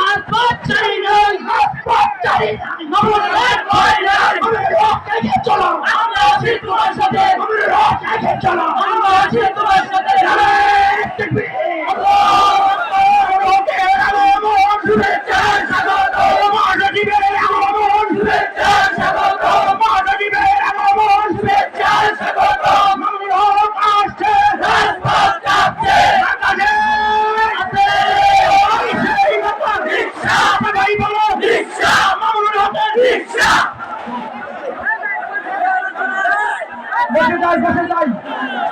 আর পথ চাই নাই, পথ চাই নাই, মামুনের ভয় নাই, চলো আমরা আছি তোমার সাথে, চলো আমরা আছি তোমার সাথে। বসে যাই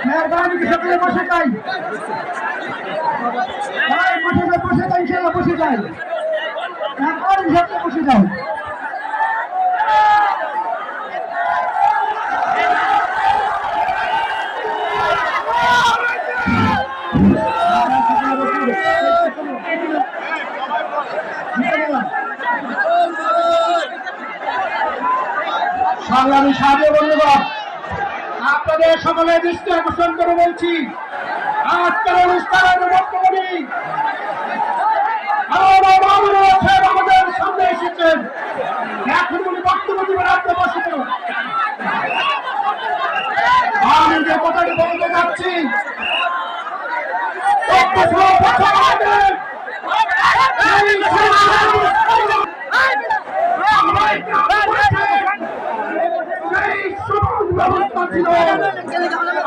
মেহরবানি কি সকলে বসে যাই বসে যাই ইনশাআল্লাহ বসে যাই মেহরবানি সকলে বসে যাও। সংগ্রামী সাথী বন্ধুগণ, আপনাদের সকলে দৃষ্টি আকর্ষণ করে বলছি, আজকের অনুষ্ঠানের বক্তব্যটি আমাদের সামনে এসেছেন। এখন উনি বক্তব্য দিবেন, আপনি বসে পড়ুন। আমি যে কথাটি বলতে যাচ্ছি ব্যবস্থা ছিল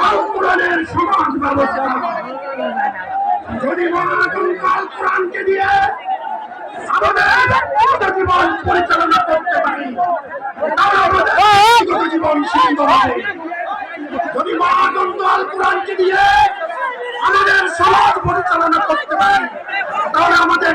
আল কোরআনের সমাজ ব্যবস্থা। যদি মহানগর আল কোরআনকে দিয়ে আমাদের ব্যক্তিগত জীবন পরিচালনা করতে পারি, তাহলে আমাদের ব্যক্তিগত জীবন সীমিত হবে। যদি মহানগর আল কোরআনকে দিয়ে আমাদের সমাজ পরিচালনা করতে পারি, তাহলে আমাদের